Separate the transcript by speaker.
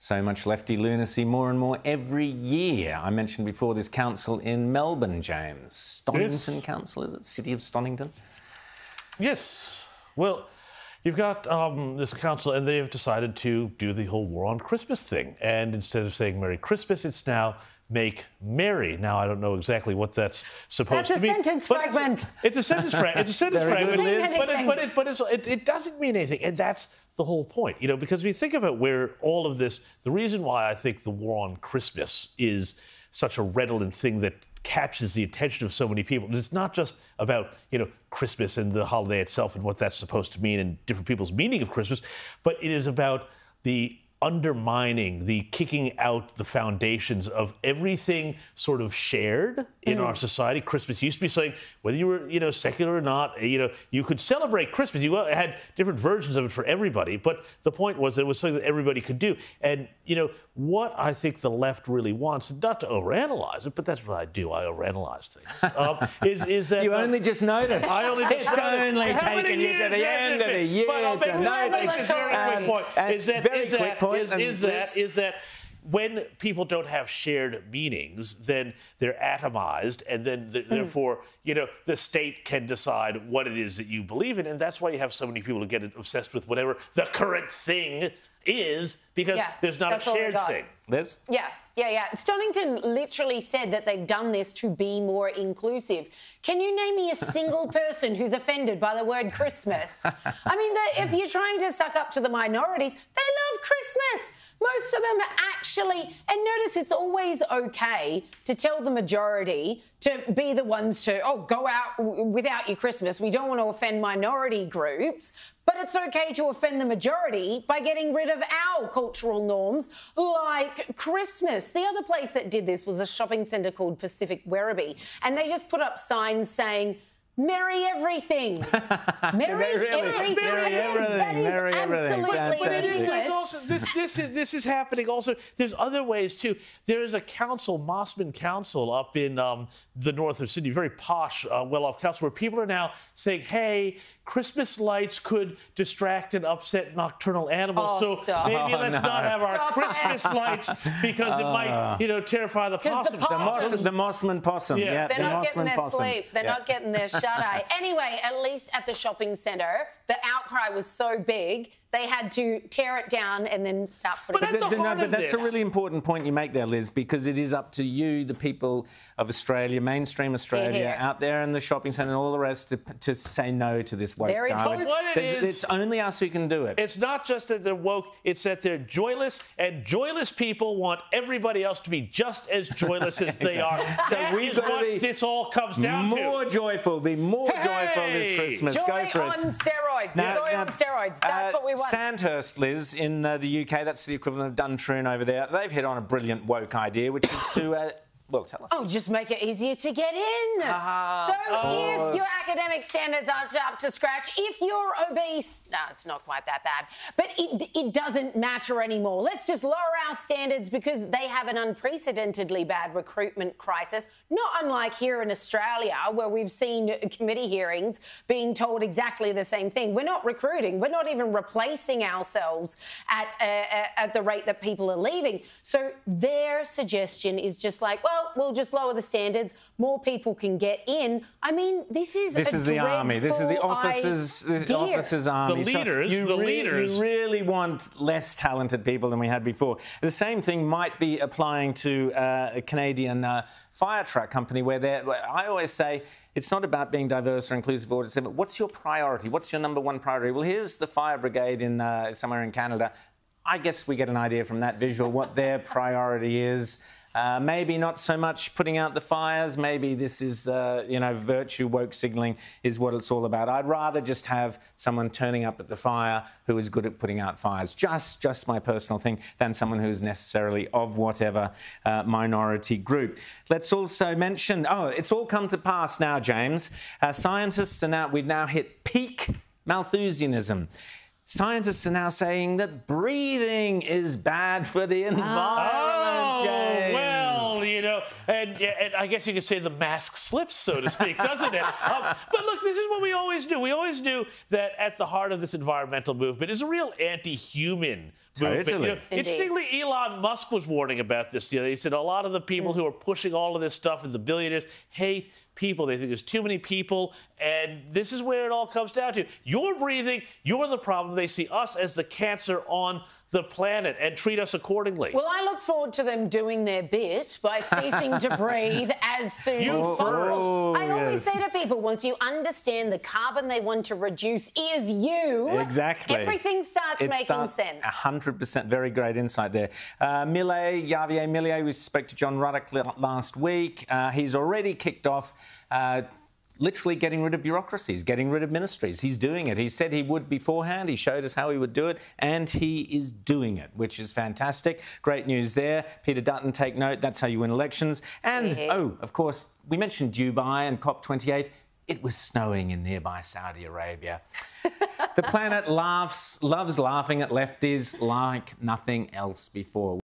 Speaker 1: So much lefty lunacy, more and more every year. I mentioned before this council in Melbourne, James. Stonington yes. Council, is it? City of Stonington?
Speaker 2: Yes. Well, you've got this council, and they have decided to do the whole war on Christmas thing. And instead of saying Merry Christmas, it's now Make Merry. Now, I don't know exactly what that's supposed to be.
Speaker 3: That's a sentence fragment.
Speaker 2: It's a sentence fragment. It's a sentence fragment. But it doesn't mean anything. And that's the whole point, you know, because if you think about where all of this, the reason why I think the war on Christmas is such a redolent thing that captures the attention of so many people. It's not just about, you know, Christmas and the holiday itself and what that's supposed to mean and different people's meaning of Christmas, but it is about the undermining, the kicking out the foundations of everything sort of shared in our society. Christmas used to be something, whether you were, you know, secular or not, you know, you could celebrate Christmas. You had different versions of it for everybody, but the point was that it was something that everybody could do. And, you know, what I think the left really wants, not to overanalyze it, but that's what I do, I overanalyze things, is that...
Speaker 1: You only just noticed.
Speaker 2: I only just
Speaker 1: It's
Speaker 2: noticed.
Speaker 1: only taken you to the end of the year to notice.
Speaker 2: Very quick point. Is that when people don't have shared meanings, then they're atomized, and then therefore, you know, the state can decide what it is that you believe in, and that's why you have so many people who get obsessed with whatever the current thing is, because there's not a shared thing.
Speaker 1: Liz?
Speaker 3: Yeah. Stonington literally said that they've done this to be more inclusive. Can you name me a single person who's offended by the word Christmas? I mean, if you're trying to suck up to the minorities, they love Christmas. Most of them actually, and notice it's always okay to tell the majority to be the ones to, go out without your Christmas. We don't want to offend minority groups. But it's okay to offend the majority by getting rid of our cultural norms like Christmas. The other place that did this was a shopping centre called Pacific Werribee, and they just put up signs saying, Merry everything. Merry everything. That is absolutely ridiculous.
Speaker 2: This is happening also. There's other ways too. There is a council, Mossman Council, up in the north of Sydney, very posh, well-off council, where people are now saying, hey, Christmas lights could distract and upset nocturnal animals. Maybe let's not have our Christmas lights because it might, you know, terrify the possums.
Speaker 1: The Mossman possum.
Speaker 3: Yeah, they're not getting their sleep. They're not getting their shut-eye. Anyway, at least at the shopping centre, the outcry was so big, they had to tear it down and then start putting it
Speaker 1: back. But that's a really important point you make there, Liz, because it is up to you, the people of Australia, mainstream Australia, out there in the shopping centre and all the rest, to say no to this woke garbage. It's only us who can do it.
Speaker 2: It's not just that they're woke, it's that they're joyless, and joyless people want everybody else to be just as joyless as they are. So is what this all comes down to.
Speaker 1: More joyful this Christmas. Go for it.
Speaker 3: Joy on steroids. Joy on steroids. That's what we want.
Speaker 1: Sandhurst, Liz, in the UK, that's the equivalent of Duntroon over there. They've hit on a brilliant woke idea, which is to... Well, tell us.
Speaker 3: Just make it easier to get in. If your academic standards aren't up to scratch, if you're obese, no, it's not quite that bad, but it doesn't matter anymore. Let's just lower our standards because they have an unprecedentedly bad recruitment crisis, not unlike here in Australia, where we've seen committee hearings being told exactly the same thing. We're not recruiting. We're not even replacing ourselves at the rate that people are leaving. So their suggestion is just like, well, we'll just lower the standards. More people can get in. I mean, this is
Speaker 1: the army. This is the officers' army.
Speaker 2: The leaders.
Speaker 1: You really want less talented people than we had before. The same thing might be applying to a Canadian fire truck company where I always say it's not about being diverse or inclusive or but what's your priority? What's your number one priority? Well, here's the fire brigade in somewhere in Canada. I guess we get an idea from that visual what their priority is. Maybe not so much putting out the fires. Maybe this is, virtue woke signalling is what it's all about. I'd rather just have someone turning up at the fire who is good at putting out fires, just my personal thing, than someone who is necessarily of whatever minority group. Let's also mention, it's all come to pass now, James. Scientists we've now hit peak Malthusianism. Scientists are now saying that breathing is bad for the environment, James.
Speaker 2: Well, you and I guess you could say the mask slips, so to speak, doesn't it? But look, this is what we always do. We always knew that at the heart of this environmental movement is a real anti-human movement.
Speaker 1: Totally.
Speaker 2: Interestingly, Elon Musk was warning about this. He said a lot of the people who are pushing all of this stuff and the billionaires hate people. They think there's too many people, and this is where it all comes down to. You're breathing, you're the problem. They see us as the cancer on the planet and treat us accordingly.
Speaker 3: Well, I look forward to them doing their bit by ceasing to breathe as soon as possible. I always say to people, once you understand the carbon they want to reduce is you,
Speaker 1: exactly,
Speaker 3: everything starts making sense.
Speaker 1: 100%, very great insight there. Javier Millet, we spoke to John Ruddock last week. He's already kicked off literally getting rid of bureaucracies, getting rid of ministries. He's doing it. He said he would beforehand. He showed us how he would do it, and he is doing it, which is fantastic. Great news there. Peter Dutton, take note. That's how you win elections. And, of course, we mentioned Dubai and COP28. It was snowing in nearby Saudi Arabia. The planet loves laughing at lefties like nothing else before.